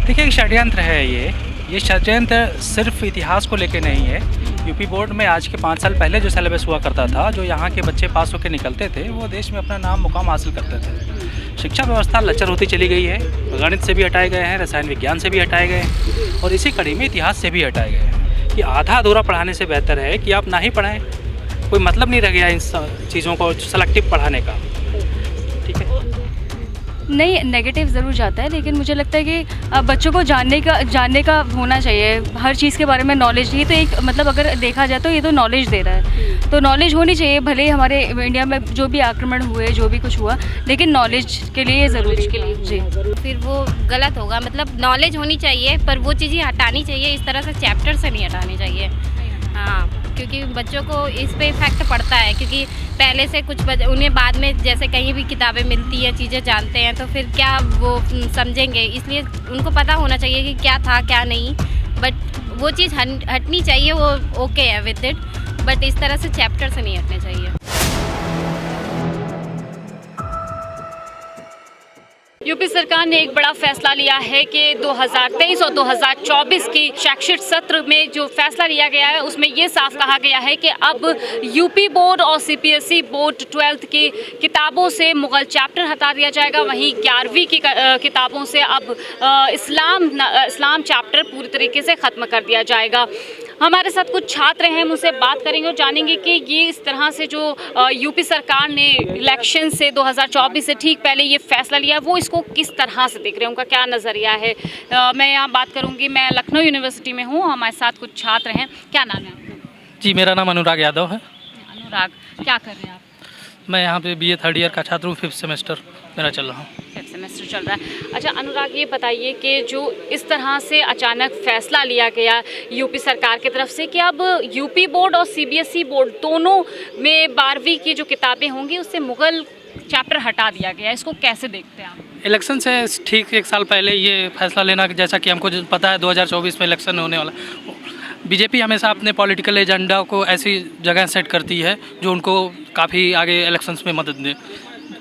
देखिए, एक षड्यंत्र है ये षड्यंत्र सिर्फ इतिहास को लेके नहीं है। यूपी बोर्ड में आज के 5 साल पहले जो सिलेबस हुआ करता था, जो यहाँ के बच्चे पास होकर निकलते थे, वो देश में अपना नाम मुकाम हासिल करते थे। शिक्षा व्यवस्था लचर होती चली गई है, गणित से भी हटाए गए हैं, रसायन विज्ञान से भी हटाए गए हैं और इसी कड़ी में इतिहास से भी हटाए गए हैं कि आधा अधूरा पढ़ाने से बेहतर है कि आप ना ही पढ़ाएं। कोई मतलब नहीं रह गया इन चीज़ों को सेलेक्टिव पढ़ाने का। ठीक है, नहीं, नेगेटिव ज़रूर जाता है, लेकिन मुझे लगता है कि बच्चों को जानने का होना चाहिए हर चीज़ के बारे में नॉलेज। ये तो एक मतलब अगर देखा जाए तो ये तो नॉलेज दे रहा है, तो नॉलेज होनी चाहिए। भले ही हमारे इंडिया में जो भी आक्रमण हुए, जो भी कुछ हुआ, लेकिन नॉलेज के लिए ये ज़रूरी है जी। फिर वो गलत होगा। मतलब नॉलेज होनी चाहिए, पर वो चीज़ें हटानी चाहिए, इस तरह से चैप्टर से नहीं हटानी चाहिए। हाँ, क्योंकि बच्चों को इस पे इफ़ेक्ट पड़ता है, क्योंकि पहले से कुछ उन्हें बाद में जैसे कहीं भी किताबें मिलती हैं, चीज़ें जानते हैं, तो फिर क्या वो समझेंगे। इसलिए उनको पता होना चाहिए कि क्या था क्या नहीं, बट वो चीज़ हटनी चाहिए, वो ओके है विद इट, बट इस तरह से चैप्टर से नहीं हटने चाहिए। यूपी सरकार ने एक बड़ा फैसला लिया है कि 2023 और 2024 की शैक्षिक सत्र में जो फैसला लिया गया है उसमें ये साफ कहा गया है कि अब यूपी बोर्ड और सीबीएसई बोर्ड 12th की किताबों से मुग़ल चैप्टर हटा दिया जाएगा। वहीं 11वीं की किताबों से अब इस्लाम चैप्टर पूरी तरीके से ख़त्म कर दिया जाएगा। हमारे साथ कुछ छात्र हैं, हम उनसे बात करेंगे और जानेंगे कि ये इस तरह से जो यूपी सरकार ने इलेक्शन से 2024 से ठीक पहले ये फैसला लिया, वो इसको किस तरह से देख रहे हैं, उनका क्या नज़रिया है। मैं यहाँ बात करूँगी, मैं लखनऊ यूनिवर्सिटी में हूँ, हमारे साथ कुछ छात्र हैं। क्या नाम है आपका? जी, मेरा नाम अनुराग यादव है। अनुराग, क्या कर रहे हैं आप? मैं यहाँ पे BA 3rd ईयर का छात्र हूँ, 5th सेमेस्टर मेरा चल रहा हूँ। 5th सेमेस्टर चल रहा है। अच्छा अनुराग, ये बताइए कि जो इस तरह से अचानक फैसला लिया गया यूपी सरकार की तरफ से कि अब यूपी बोर्ड और सीबीएसई बोर्ड दोनों में 12वीं की जो किताबें होंगी उससे मुग़ल चैप्टर हटा दिया गया, इसको कैसे देखते हैं आप? इलेक्शन से ठीक 1 साल पहले ये फैसला लेना, जैसा कि हमको पता है 2024 में इलेक्शन होने वाला। बीजेपी हमेशा अपने पॉलिटिकल एजेंडा को ऐसी जगह सेट करती है जो उनको काफ़ी आगे इलेक्शंस में मदद दे।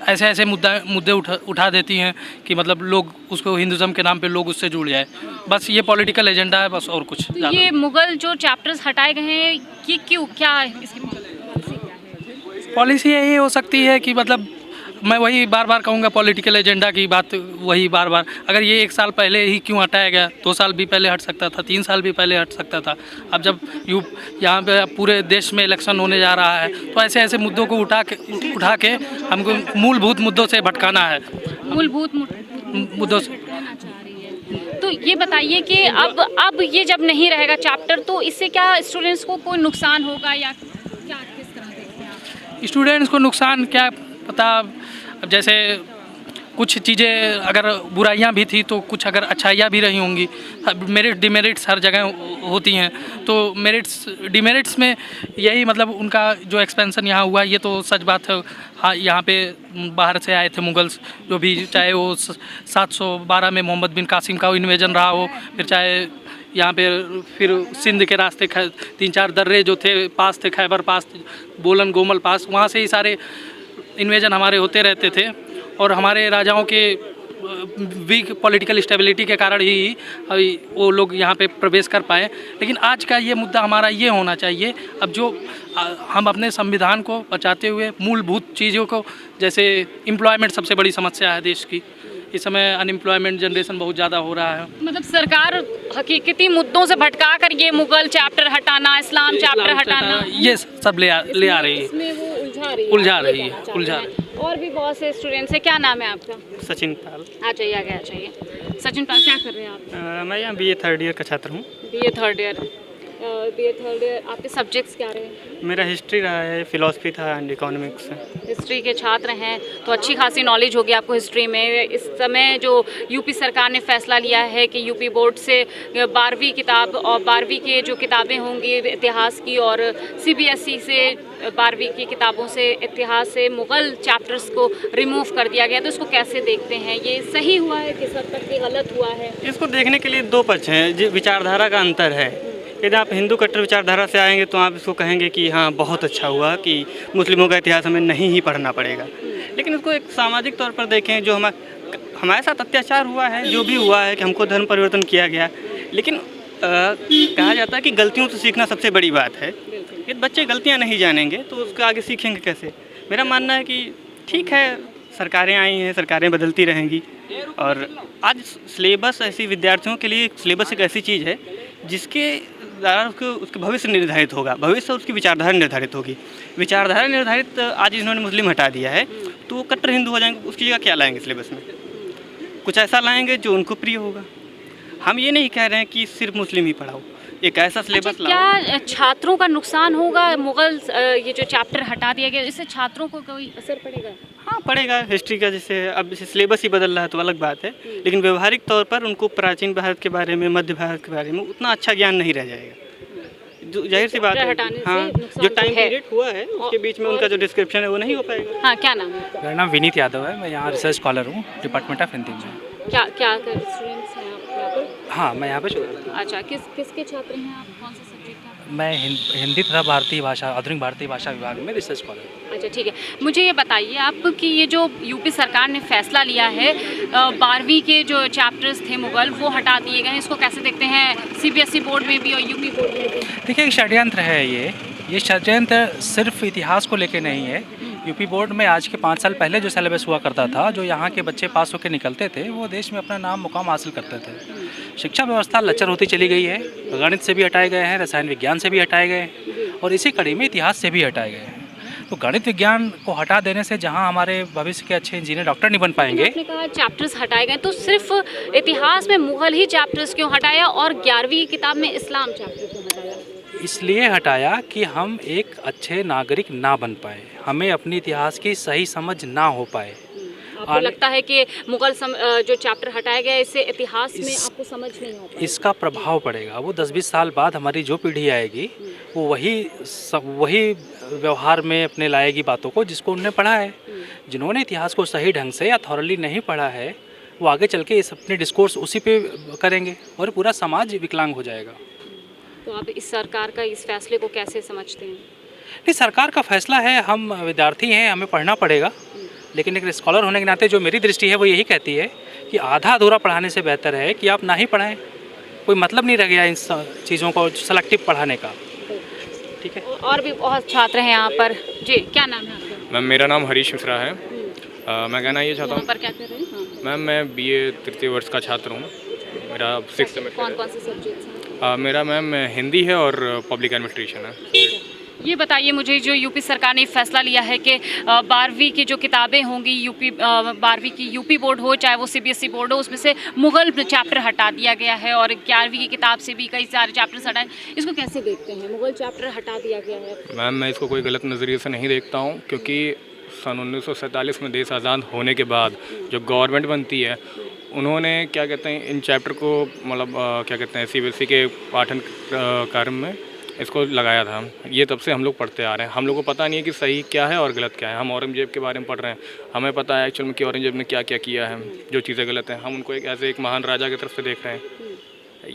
ऐसे मुद्दे उठा देती हैं कि मतलब लोग उसको हिंदुज़म के नाम पे लोग उससे जुड़ जाए। बस ये पॉलिटिकल एजेंडा है, बस और कुछ तो ये मुग़ल जो चैप्टर्स हटाए गए हैं, ये क्यों, क्या है इसकी पॉलिसी यही हो सकती है कि मतलब मैं वही बार बार कहूँगा, पॉलिटिकल एजेंडा की बात वही बार बार। अगर ये 1 साल पहले ही क्यों हटाया गया, 2 साल भी पहले हट सकता था, 3 साल भी पहले हट सकता था। अब जब यहाँ पे पूरे देश में इलेक्शन होने जा रहा है, तो ऐसे मुद्दों को उठा के हमको मूलभूत मुद्दों से भटकाना है। मूलभूत मुद्दों से। तो ये बताइए कि अब ये जब नहीं रहेगा चैप्टर, तो इससे क्या स्टूडेंट्स को कोई नुकसान होगा या क्या, किस तरह देखते हैं आप? स्टूडेंट्स को नुकसान क्या पता। अब जैसे कुछ चीज़ें अगर बुराइयां भी थी तो कुछ अगर अच्छाइयाँ भी रही होंगी। मेरिट डिमेरिट्स हर जगह होती हैं, तो मेरिट्स डिमेरिट्स में यही मतलब उनका जो एक्सपेंशन यहाँ हुआ, ये तो सच बात है। हाँ, यहाँ पे बाहर से आए थे मुगल्स, जो भी, चाहे वो 712 में मोहम्मद बिन कासिम का इन्वेजन रहा हो, फिर चाहे यहाँ पे फिर सिंध के रास्ते 3-4 दर्रे जो थे पास थे, खैबर पास, बोलन गोमल पास, वहाँ से ही सारे इन्वेजन हमारे होते रहते थे। और हमारे राजाओं के वीक पॉलिटिकल स्टेबिलिटी के कारण ही वो लोग यहाँ पे प्रवेश कर पाए। लेकिन आज का ये मुद्दा हमारा ये होना चाहिए, अब जो हम अपने संविधान को बचाते हुए मूलभूत चीज़ों को, जैसे एम्प्लॉयमेंट सबसे बड़ी समस्या है देश की। इस समय अनएम्प्लॉयमेंट जनरेशन बहुत ज़्यादा हो रहा है। मतलब सरकार हकीकती मुद्दों से भटका कर ये मुग़ल चैप्टर हटाना, इस्लाम चैप्टर हटाना, ये सब ले आ रही है, इसमें वो उलझा रही है। और भी बहुत से स्टूडेंट्स हैं। क्या नाम है आपका? सचिन पाल। आ जाइए। सचिन पाल, क्या कर रहे हैं आप? मैं यहाँ BA 3rd ईयर का छात्र हूँ। BA 3rd year. आपके सब्जेक्ट्स क्या रहे? मेरा हिस्ट्री रहा है, फिलॉसफी था एंड इकोनॉमिक्स। हिस्ट्री के छात्र हैं तो अच्छी खासी नॉलेज होगी आपको हिस्ट्री में। इस समय जो यूपी सरकार ने फैसला लिया है कि यूपी बोर्ड से 12वीं किताब और 12वीं के जो किताबें होंगी इतिहास की, और CBSE से 12वीं की किताबों से इतिहास से मुग़ल चैप्टर्स को रिमूव कर दिया गया, तो इसको कैसे देखते हैं? ये सही हुआ है, किस हद तक ये गलत हुआ है? इसको देखने के लिए 2 पक्ष हैं। विचारधारा का अंतर है। यदि आप हिंदू कट्टर विचारधारा से आएंगे तो आप इसको कहेंगे कि हाँ बहुत अच्छा हुआ कि मुस्लिमों का इतिहास हमें नहीं ही पढ़ना पड़ेगा। लेकिन इसको एक सामाजिक तौर पर देखें, जो हमारे साथ अत्याचार हुआ है, जो भी हुआ है कि हमको धर्म परिवर्तन किया गया, लेकिन कहा जाता है कि गलतियों से सीखना सबसे बड़ी बात है। ये बच्चे गलतियाँ नहीं जानेंगे तो उसको आगे सीखेंगे कैसे। मेरा मानना है कि ठीक है, सरकारें आई हैं, सरकारें बदलती रहेंगी, और आज सिलेबस ऐसी विद्यार्थियों के लिए सिलेबस एक ऐसी चीज़ है जिसके द्वारा उसके भविष्य निर्धारित होगा, भविष्य उसकी विचारधारा निर्धारित होगी। विचारधारा निर्धारित आज इन्होंने मुस्लिम हटा दिया है तो वो कट्टर हिंदू हो जाएंगे, उसकी जगह क्या लाएंगे सिलेबस में? कुछ ऐसा लाएंगे जो उनको प्रिय होगा। हम ये नहीं कह रहे हैं कि सिर्फ मुस्लिम ही पढ़ाओ, एक ऐसा सिलेबस लाओ। क्या छात्रों का नुकसान होगा? मुगल ये जो चैप्टर हटा दिया गया, इससे छात्रों को कोई असर पड़ेगा? हाँ पड़ेगा, हिस्ट्री का जैसे अब जैसे सिलेबस ही बदल रहा है तो अलग बात है, लेकिन व्यवहारिक तौर पर उनको प्राचीन भारत के बारे में, मध्य भारत के बारे में उतना अच्छा ज्ञान नहीं रह जाएगा। जो जाहिर सी बात है, हाँ जो टाइम पीरियड हुआ है उसके बीच में उनका जो डिस्क्रिप्शन है वो नहीं हो पाएगा। हाँ, क्या नाम है? मेरा नाम विनीत यादव है, मैं यहाँ रिसर्च स्कॉलर हूँ, डिपार्टमेंट ऑफ हिंदी में। क्या कर स्टूडेंट्स हैं आप यहाँ पर? हाँ, मैं यहाँ पे स्टूडेंट हूँ। अच्छा, किसके छात्र हैं आप? कौन सा सब्जेक्ट है? मैं हिंदी तथा भारतीय भाषा, आधुनिक भारतीय भाषा विभाग में रिसर्च स्कॉलर हूँ। अच्छा, ठीक है। मुझे ये बताइए आप कि ये जो यूपी सरकार ने फैसला लिया है 12वीं के जो चैप्टर्स थे मुगल वो हटा दिए गए हैं, इसको कैसे देखते हैं? सीबीएसई बोर्ड में भी और यूपी बोर्ड में भी। देखिए, एक षड्यंत्र है ये षड्यंत्र सिर्फ इतिहास को लेके नहीं है। यूपी बोर्ड में आज के 5 साल पहले जो सिलेबस हुआ करता था, जो यहाँ के बच्चे पास होकर निकलते थे, वो देश में अपना नाम मुकाम हासिल करते थे। शिक्षा व्यवस्था लचर होती चली गई है, गणित से भी हटाए गए हैं, रसायन विज्ञान से भी हटाए गए हैं, और इसी कड़ी में इतिहास से भी हटाए गए हैं। तो गणित विज्ञान को हटा देने से जहाँ हमारे भविष्य के अच्छे इंजीनियर, डॉक्टर नहीं बन पाएंगे। आपने कहा चैप्टर्स हटाए गए, तो सिर्फ इतिहास में मुगल ही चैप्टर्स क्यों हटाया और 11वीं किताब में इस्लाम चैप्टर क्यों हटाया? इसलिए हटाया कि हम एक अच्छे नागरिक ना बन पाए, हमें अपने इतिहास की सही समझ ना हो पाए। आपको लगता है कि मुगल जो चैप्टर हटाया गया इससे इतिहास में आपको समझ नहीं हो पाएगा? इसका प्रभाव पड़ेगा। वो 10-20 साल बाद हमारी जो पीढ़ी आएगी वो वही व्यवहार में अपने लाएगी बातों को जिसको उन्होंने पढ़ा है। जिन्होंने इतिहास को सही ढंग से या थॉरली नहीं पढ़ा है वो आगे चल के इस अपने डिस्कोर्स उसी पे करेंगे और पूरा समाज विकलांग हो जाएगा। तो आप इस सरकार का इस फैसले को कैसे समझते हैं? नहीं, सरकार का फैसला है, हम विद्यार्थी हैं, हमें पढ़ना पड़ेगा, लेकिन एक स्कॉलर होने के नाते जो मेरी दृष्टि है वो यही कहती है कि आधा अधूरा पढ़ाने से बेहतर है कि आप ना ही पढ़ाएं। कोई मतलब नहीं रह गया इन चीज़ों को सेलेक्टिव पढ़ाने का। ठीक है, और भी बहुत छात्र हैं यहाँ पर। जी, क्या नाम है आपका? मैम, मेरा नाम हरीश मिश्रा है। मैं कहना ये चाहता हूँ, पर क्या कर रहे हैं? हाँ। मैम मैं BA तृतीय वर्ष का छात्र हूँ, मेरा 6th सेमेस्टर। कौन से सब्जेक्ट्स हैं? मेरा मैम हिंदी है और पब्लिक एडमिनिस्ट्रेशन है। ये बताइए मुझे, जो यूपी सरकार ने फैसला लिया है कि 12वीं की जो किताबें होंगी 12वीं की यूपी बोर्ड हो चाहे वो CBSE बोर्ड हो, उसमें से मुगल चैप्टर हटा दिया गया है और 11वीं की किताब से भी कई सारे चैप्टर्स हटाए, इसको कैसे देखते हैं? मुगल चैप्टर हटा दिया गया है। मैम मैं इसको कोई गलत नज़रिए से नहीं देखता हूँ, क्योंकि सन 1947 में देश आज़ाद होने के बाद जो गवर्नमेंट बनती है उन्होंने क्या कहते हैं इन चैप्टर को मतलब क्या कहते हैं CBSE के पाठन क्रम में इसको लगाया था। ये तब से हम लोग पढ़ते आ रहे हैं, हम लोग को पता नहीं है कि सही क्या है और गलत क्या है। हम औरंगजेब के बारे में पढ़ रहे हैं, हमें पता है एक्चुअल में कि औरंगजेब ने क्या क्या किया है, जो चीज़ें गलत हैं हम उनको एक महान राजा की तरफ से देख रहे हैं।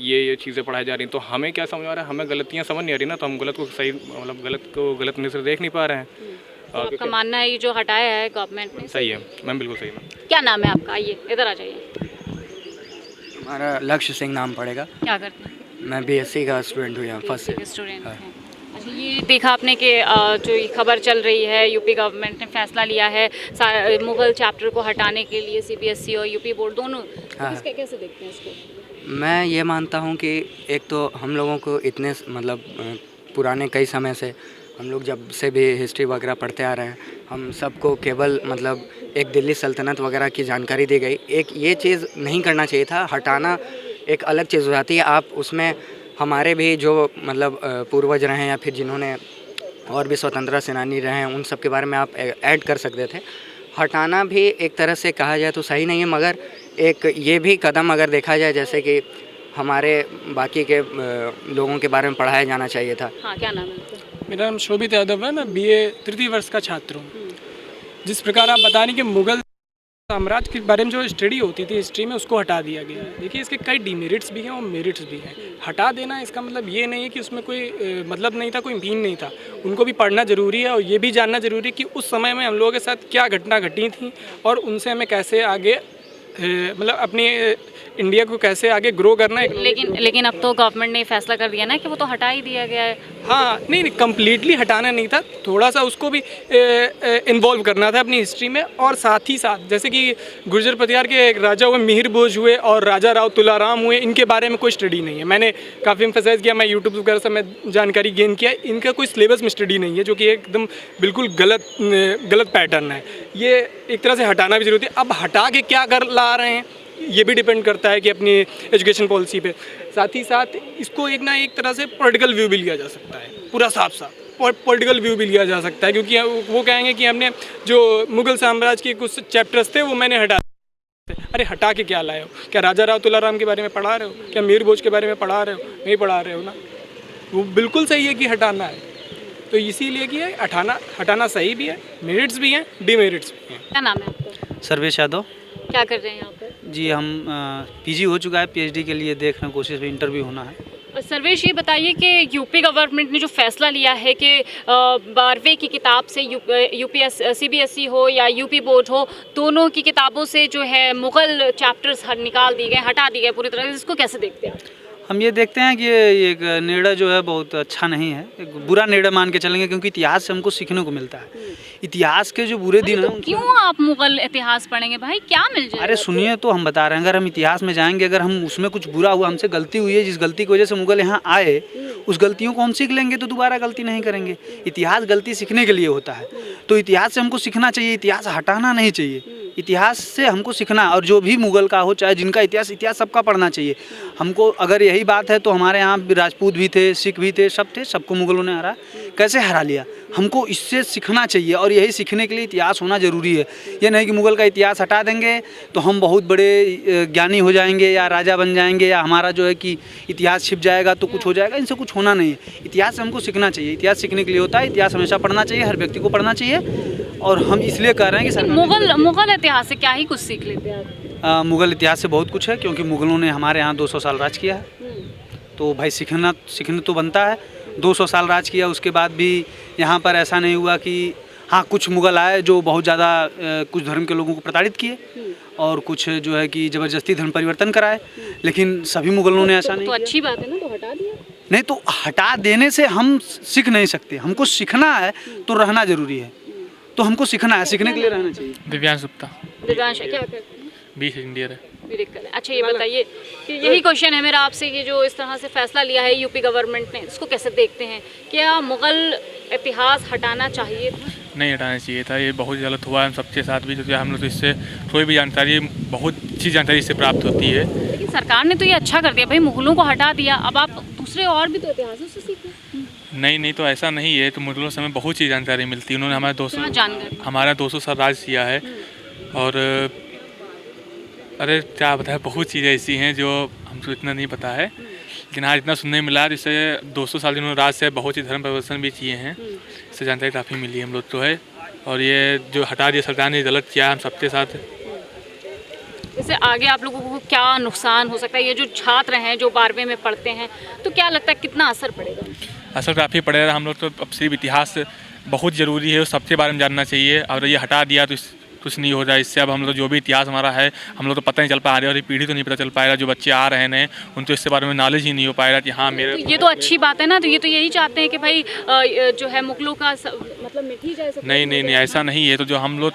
ये चीज़ें पढ़ाई जा रही हैं, तो हमें क्या समझ आ रहा है? हमें गलतियाँ समझ नहीं आ रही ना, तो हम गलत को सही मतलब गलत को गलत नज़र देख नहीं पा रहे हैं। तो आपका मानना है ये जो हटाया है गवर्नमेंट ने सही है? मैम बिल्कुल सही है। क्या नाम है आपका? आइए इधर आ जाइए। हमारा लक्ष्य सिंह नाम पड़ेगा। क्या करते हैं? मैं BSc का स्टूडेंट हूँ यहाँ फर्स्ट से। स्टूडेंट हैं। अच्छा, ये देखा आपने कि जो ये खबर चल रही है यूपी गवर्नमेंट ने फैसला लिया है मुगल चैप्टर को हटाने के लिए, CBSE और यूपी बोर्ड दोनों, हाँ। इसके कैसे देखते हैं इसको? मैं ये मानता हूँ कि एक तो हम लोगों को इतने मतलब पुराने कई समय से हम लोग जब से भी हिस्ट्री वगैरह पढ़ते आ रहे हैं, हम सबको केवल मतलब एक दिल्ली सल्तनत वगैरह की जानकारी दी गई। एक ये चीज़ नहीं करना चाहिए था, हटाना एक अलग चीज़ हो जाती है। आप उसमें हमारे भी जो मतलब पूर्वज रहे हैं या फिर जिन्होंने और भी स्वतंत्रता सेनानी रहे हैं उन सब के बारे में आप ऐड कर सकते थे। हटाना भी एक तरह से कहा जाए तो सही नहीं है, मगर एक ये भी कदम अगर देखा जाए जैसे कि हमारे बाकी के लोगों के बारे में पढ़ाया जाना चाहिए था। हाँ, क्या नाम है? मेरा नाम शोभित यादव है, मैं BA तृतीय वर्ष का छात्र हूँ। जिस प्रकार आप बता रहे कि मुगल साम्राज्य के बारे में जो स्टडी होती थी हिस्ट्री में, उसको हटा दिया गया है। देखिए, इसके कई डिमेरिट्स भी हैं और मेरिट्स भी हैं। हटा देना इसका मतलब ये नहीं है कि उसमें कोई मतलब नहीं था, कोई मीन नहीं था। उनको भी पढ़ना ज़रूरी है और ये भी जानना ज़रूरी है कि उस समय में हम लोगों के साथ क्या घटना घटी थी और उनसे हमें कैसे आगे मतलब अपनी इंडिया को कैसे आगे ग्रो करना है। लेकिन अब तो गवर्नमेंट ने फैसला कर दिया ना कि वो तो हटा ही दिया गया है। हाँ, नहीं कम्प्लीटली हटाना नहीं था, थोड़ा सा उसको भी इन्वॉल्व करना था अपनी हिस्ट्री में। और साथ ही साथ जैसे कि गुर्जर पतियार के एक राजा हुए मिहिर भोज हुए और राजा राव तुलाराम हुए, इनके बारे में कोई स्टडी नहीं है। मैंने काफ़ी एम्फसाइज़ किया, मैं यूट्यूब वगैरह से मैं जानकारी गेन किया, इनका कोई सिलेबस में स्टडी नहीं है, जो कि एकदम बिल्कुल गलत पैटर्न है। ये एक तरह से हटाना भी जरूरी है। अब हटा के क्या कर ला रहे हैं ये भी डिपेंड करता है कि अपनी एजुकेशन पॉलिसी पे। साथ ही साथ इसको एक तरह से पॉलिटिकल व्यू भी लिया जा सकता है, पूरा साफ पॉलिटिकल व्यू भी लिया जा सकता है, क्योंकि वो कहेंगे कि हमने जो मुग़ल साम्राज्य के कुछ चैप्टर्स थे वो मैंने हटा। अरे हटा के क्या लाए हो? क्या राजा राव तुलाराम के बारे में पढ़ा रहे हो? क्या मिहिर भोज के बारे में पढ़ा रहे हो? नहीं पढ़ा रहे हो ना। वो बिल्कुल सही है कि हटाना है, तो इसीलिए कि हटाना सही भी है, मेरिट्स भी हैं, डिमेरिट्स भी हैं। क्या नाम है आपका? सर्वेश यादव। क्या कर रहे हैं यहाँ पर? जी हम पीजी हो चुका है, पीएचडी के लिए देख रहे हैं, कोशिश में इंटरव्यू होना है। सर्वेश, ये बताइए कि यूपी गवर्नमेंट ने जो फैसला लिया है कि 12वीं की किताब से सीबीएसई हो या यूपी बोर्ड हो, दोनों की किताबों से जो है मुग़ल चैप्टर्स निकाल दिए गए, हटा दिए गए पूरी तरह से, इसको कैसे देखते हैं? हम ये देखते हैं कि ये एक निर्णय जो है बहुत अच्छा नहीं है, एक बुरा निर्णय मान के चलेंगे, क्योंकि इतिहास से हमको सीखने को मिलता है। इतिहास के जो बुरे दिन हैं, क्यों आप मुग़ल इतिहास पढ़ेंगे भाई, क्या मिल जाएगा? अरे सुनिए तो हम बता रहे हैं, अगर हम इतिहास में जाएंगे, अगर हम उसमें कुछ बुरा हुआ, हमसे गलती हुई है, जिस गलती की वजह से मुग़ल यहाँ आए, उस गलतियों को हम सीख लेंगे तो दोबारा गलती नहीं करेंगे। इतिहास गलती सीखने के लिए होता है, तो इतिहास से हमको सीखना चाहिए, इतिहास हटाना नहीं चाहिए। इतिहास से हमको सीखना, और जो भी मुग़ल का हो चाहे जिनका इतिहास सबका पढ़ना चाहिए हमको। अगर यही बात है तो हमारे यहाँ राजपूत भी थे, सिख भी थे, सब थे, सबको मुग़लों ने हरा, कैसे हरा लिया, हमको इससे सीखना चाहिए। और यही सीखने के लिए इतिहास होना ज़रूरी है। ये नहीं कि मुग़ल का इतिहास हटा देंगे तो हम बहुत बड़े ज्ञानी हो जाएंगे या राजा बन जाएंगे, या हमारा जो है कि इतिहास छिप जाएगा तो कुछ हो जाएगा, इनसे कुछ होना नहीं है। इतिहास से हमको सीखना चाहिए, इतिहास सीखने के लिए होता है, इतिहास हमेशा पढ़ना चाहिए, हर व्यक्ति को पढ़ना चाहिए। और हम इसलिए कह रहे हैं कि मुग़ल इतिहास से क्या ही कुछ सीख लेते हैं आप? मुग़ल इतिहास से बहुत कुछ है, क्योंकि मुग़लों ने हमारे यहाँ 200 साल राज किया है, तो भाई सीखना तो बनता है। 200 साल राज किया, उसके बाद भी यहाँ पर ऐसा नहीं हुआ कि हाँ कुछ मुग़ल आए जो बहुत ज़्यादा कुछ धर्म के लोगों को प्रताड़ित किए, और कुछ जो है कि ज़बरदस्ती धर्म परिवर्तन कराए, लेकिन सभी मुग़लों ने ऐसा नहीं तो किया। अच्छी बात है ना, तो हटा दिया। नहीं, तो हटा देने से हम सीख नहीं सकते, हमको सीखना है तो रहना ज़रूरी है, तो हमको सीखना है, सीखने के लिए रहना चाहिए। दिव्यांश गुप्ता, दिव्यांश क्या करते हैं? बीस इंडियर है। अच्छा, ये बताइए कि यही क्वेश्चन है मेरा आपसे कि जो इस तरह से फैसला लिया है यूपी गवर्नमेंट ने, इसको कैसे देखते हैं? क्या मुग़ल इतिहास हटाना चाहिए था? नहीं हटाना चाहिए था, ये बहुत गलत हुआ है। हम सबके साथ भी जो हम लोग, तो इससे कोई भी जानकारी, बहुत अच्छी जानकारी इससे प्राप्त होती है। लेकिन सरकार ने तो ये अच्छा कर दिया भाई, मुग़लों को हटा दिया, अब आप दूसरे और भी तो इतिहासों से सीखें। नहीं तो ऐसा नहीं है, तो मुग़लों से हमें बहुत सी जानकारी मिलती है। उन्होंने हमारा 200 साल राज किया है, और अरे क्या बताए, बहुत चीज़ें ऐसी हैं जो हमको इतना नहीं पता है, लेकिन हाँ इतना सुनने मिला। जिससे 200 साल जिन्होंने राज से बहुत सी धर्म परिवर्तन भी किए हैं, इससे जानकारी काफ़ी मिली है हम लोग तो है। और ये जो हटा दिया सरकार ने, गलत किया हम सबके साथ। इससे आगे आप लोगों को क्या नुकसान हो सकता है? ये जो छात्र हैं जो 12वीं में पढ़ते हैं, तो क्या लगता है कितना असर पड़ेगा? असर काफ़ी पड़ेगा। हम लोग तो अब सिर्फ इतिहास बहुत ज़रूरी है, उस सबके बारे में जानना चाहिए। और ये हटा दिया तो कुछ नहीं हो रहा है इससे। अब हम लोग जो भी इतिहास हमारा है, हम लोग तो पता नहीं चल पा रहे, और ये पीढ़ी तो नहीं पता चल पाएगा, जो बच्चे आ रहे हैं उन तो इसके बारे में नॉलेज ही नहीं हो पाएगा कि हाँ मेरे। तो ये तो अच्छी बात है ना, तो ये तो यही चाहते हैं कि भाई जो है मुग़लों का मतलब मिट ही जाए। नहीं ऐसा नहीं है। तो जो हम लोग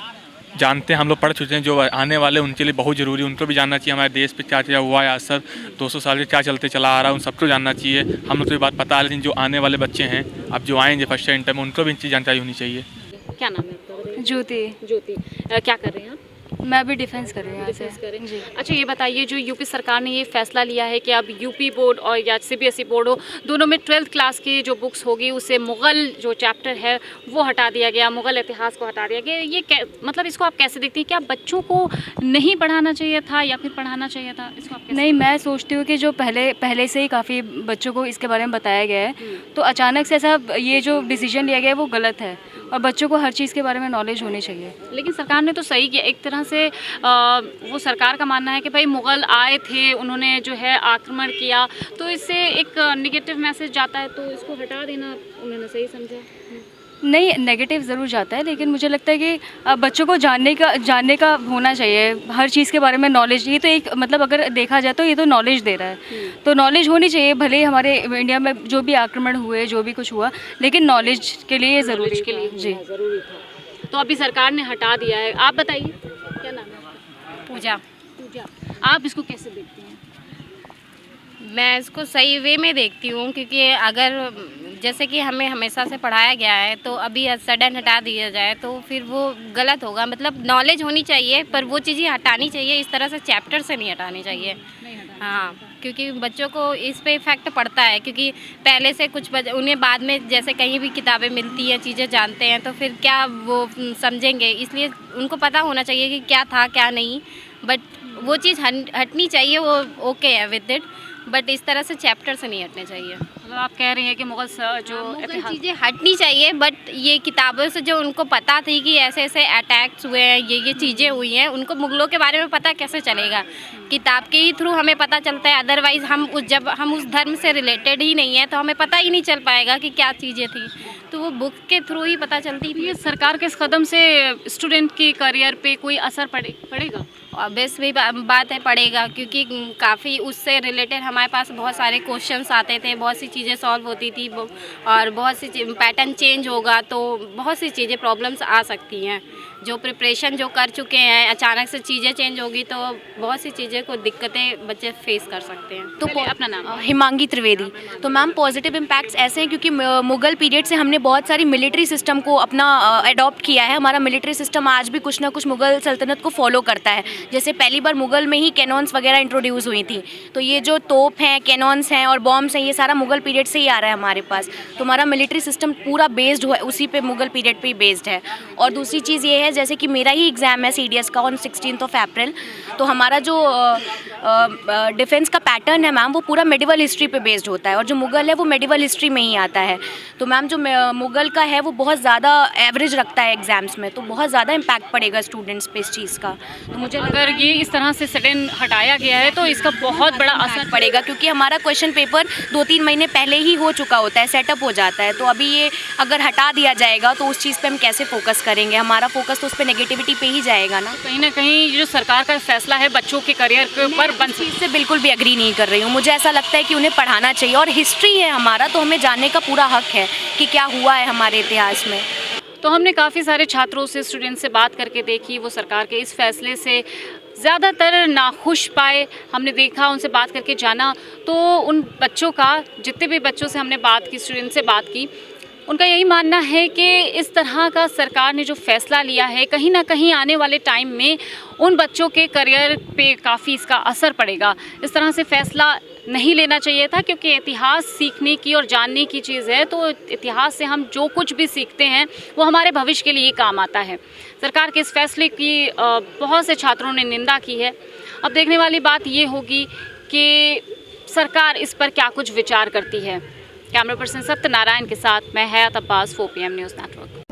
जानते हैं, हम लोग पढ़ चुके हैं, जो आने वाले उनके लिए बहुत ज़रूरी है, उनको भी जानना चाहिए हमारे देश पे क्या क्या हुआ है असर, 200 साल से क्या चलते चला आ रहा है, उन सबको जानना चाहिए। हम लोग तो ये बात पता है, लेकिन जो आने वाले बच्चे हैं, अब जो आएंगे फर्स्ट ईयर इंटर में, उनको भी इन चीज़ जानकारी होनी चाहिए। क्या नाम है आपका? ज्योति। क्या कर रहे हैं आप? मैं अभी डिफेंस कर रही हूँ। जी। अच्छा, ये बताइए, जो यूपी सरकार ने ये फैसला लिया है कि अब यूपी बोर्ड और या सीबीएसई बोर्ड हो, दोनों में 12th क्लास की जो बुक्स होगी उससे मुग़ल जो चैप्टर है वो हटा दिया गया, मुग़ल इतिहास को हटा दिया गया। ये मतलब इसको आप कैसे देखती हैं? क्या बच्चों को नहीं पढ़ाना चाहिए था या फिर पढ़ाना चाहिए था? इसको आप नहीं, मैं सोचती हूँ कि जो पहले से ही काफ़ी बच्चों को इसके बारे में बताया गया है, तो अचानक से ऐसा ये जो डिसीजन लिया गया है वो गलत है, और बच्चों को हर चीज़ के बारे में नॉलेज होनी चाहिए। लेकिन सरकार ने तो सही किया एक तरह से। वो सरकार का मानना है कि भाई मुग़ल आए थे, उन्होंने जो है आक्रमण किया, तो इससे एक नेगेटिव मैसेज जाता है, तो इसको हटा देना उन्होंने सही समझा। नहीं, नेगेटिव ज़रूर जाता है, लेकिन मुझे लगता है कि बच्चों को जानने का होना चाहिए हर चीज़ के बारे में नॉलेज। ये तो एक मतलब अगर देखा जाए तो ये तो नॉलेज दे रहा है, तो नॉलेज होनी चाहिए। भले ही हमारे इंडिया में जो भी आक्रमण हुए, जो भी कुछ हुआ, लेकिन नॉलेज के लिए ज़रूरी के लिए जी ज़रूरी था। तो अभी सरकार ने हटा दिया है। आप बताइए क्या नाम है आपका? पूजा। पूजा, आप इसको कैसे देखती हैं? मैं इसको सही वे में देखती हूँ, क्योंकि अगर जैसे कि हमें हमेशा से पढ़ाया गया है तो अभी सडन हटा दिया जाए तो फिर वो गलत होगा। मतलब नॉलेज होनी चाहिए पर वो चीज़ें हटानी चाहिए, इस तरह से चैप्टर से नहीं हटानी चाहिए। हाँ, क्योंकि बच्चों को इस पे इफ़ेक्ट पड़ता है, क्योंकि पहले से कुछ उन्हें बाद में जैसे कहीं भी किताबें मिलती हैं, चीज़ें जानते हैं, तो फिर क्या वो समझेंगे। इसलिए उनको पता होना चाहिए कि क्या था क्या नहीं, बट वो चीज़ हटनी चाहिए, वो ओके है विद इट, बट इस तरह से चैप्टर से नहीं हटने चाहिए। मतलब आप कह रही हैं कि मुगल जो मुगल चीज़ें हटनी चाहिए, बट ये किताबों से जो उनको पता थी कि ऐसे ऐसे अटैक्स हुए हैं, ये चीज़ें हुई हैं, उनको मुगलों के बारे में पता कैसे चलेगा? किताब के ही थ्रू हमें पता चलता है, अदरवाइज़ जब हम उस धर्म से रिलेटेड ही नहीं है तो हमें पता ही नहीं चल पाएगा कि क्या चीज़ें थी, तो वो बुक के थ्रू ही पता चलती थी। ये सरकार के इस कदम से स्टूडेंट की करियर पे कोई असर पड़ेगा? ऑब्वियस भी बात है, पड़ेगा, क्योंकि काफ़ी उससे रिलेटेड हमारे पास बहुत सारे क्वेश्चंस आते थे, बहुत सी चीज़ें सॉल्व होती थी, और बहुत सी पैटर्न चेंज होगा तो बहुत सी चीज़ें प्रॉब्लम्स आ सकती हैं। जो प्रिपरेशन जो कर चुके हैं, अचानक से चीज़ें चेंज होगी तो बहुत सी चीज़ें को दिक्कतें बच्चे फेस कर सकते हैं। तो अपना नाम? हिमांगी त्रिवेदी। तो मैम पॉजिटिव इम्पैक्ट्स ऐसे हैं क्योंकि मुग़ल पीरियड से हमने बहुत सारी मिलिट्री सिस्टम को अपना अडॉप्ट किया है। हमारा मिलिट्री सिस्टम आज भी कुछ ना कुछ मुग़ल सल्तनत को फॉलो करता है। जैसे पहली बार मुग़ल में ही कैनॉन्स वगैरह इंट्रोड्यूस हुई थी, तो ये जो तोप हैं, कैनॉन्स हैं और बॉम्ब्स हैं, ये सारा मुग़ल पीरियड से ही आ रहा है हमारे पास। तो हमारा मिलिट्री सिस्टम पूरा बेस्ड है उसी पे, मुग़ल पीरियड पे ही बेस्ड है। और दूसरी चीज़ ये है, जैसे कि मेरा ही एग्ज़ाम है CDS का ऑन 16 अप्रैल, तो हमारा जो डिफेंस का पैटर्न है मैम, वो पूरा मेडिवल हिस्ट्री पे बेस्ड होता है, और जो मुग़ल है वो मेडिवल हिस्ट्री में ही आता है। तो मैम जो मुग़ल का है वो बहुत ज़्यादा एवरेज रखता है एग्ज़ाम्स में, तो बहुत ज़्यादा इम्पैक्ट पड़ेगा स्टूडेंट्स पे इस चीज़ का। तो मुझे अगर ये इस तरह से सडन हटाया गया है तो इसका बहुत बड़ा असर पड़ेगा, क्योंकि हमारा क्वेश्चन पेपर 2-3 महीने पहले ही हो चुका होता है, सेटअप हो जाता है। तो अभी ये अगर हटा दिया जाएगा तो उस चीज़ पे हम कैसे फोकस करेंगे? हमारा फोकस तो उस पर नेगेटिविटी पे ही जाएगा ना। कहीं ना कहीं जो सरकार का फैसला है बच्चों के करियर के ऊपर चीज़ से बिल्कुल भी एग्री नहीं कर रही हूँ। मुझे ऐसा लगता है कि उन्हें पढ़ाना चाहिए, और हिस्ट्री है हमारा, तो हमें जानने का पूरा हक है कि क्या हुआ है हमारे इतिहास में। तो हमने काफ़ी सारे छात्रों से, स्टूडेंट से बात करके देखी, वो सरकार के इस फैसले से ज़्यादातर नाखुश पाए। हमने देखा, उनसे बात करके जाना, तो उन बच्चों का, जितने भी बच्चों से हमने बात की, स्टूडेंट से बात की, उनका यही मानना है कि इस तरह का सरकार ने जो फ़ैसला लिया है, कहीं ना कहीं आने वाले टाइम में उन बच्चों के करियर पे काफ़ी इसका असर पड़ेगा। इस तरह से फ़ैसला नहीं लेना चाहिए था, क्योंकि इतिहास सीखने की और जानने की चीज़ है, तो इतिहास से हम जो कुछ भी सीखते हैं वो हमारे भविष्य के लिए काम आता है। सरकार के इस फैसले की बहुत से छात्रों ने निंदा की है। अब देखने वाली बात ये होगी कि सरकार इस पर क्या कुछ विचार करती है। कैमरा पर्सन सत्यनारायण के साथ मैं हयात अब्बास, 4 PM न्यूज़ नेटवर्क।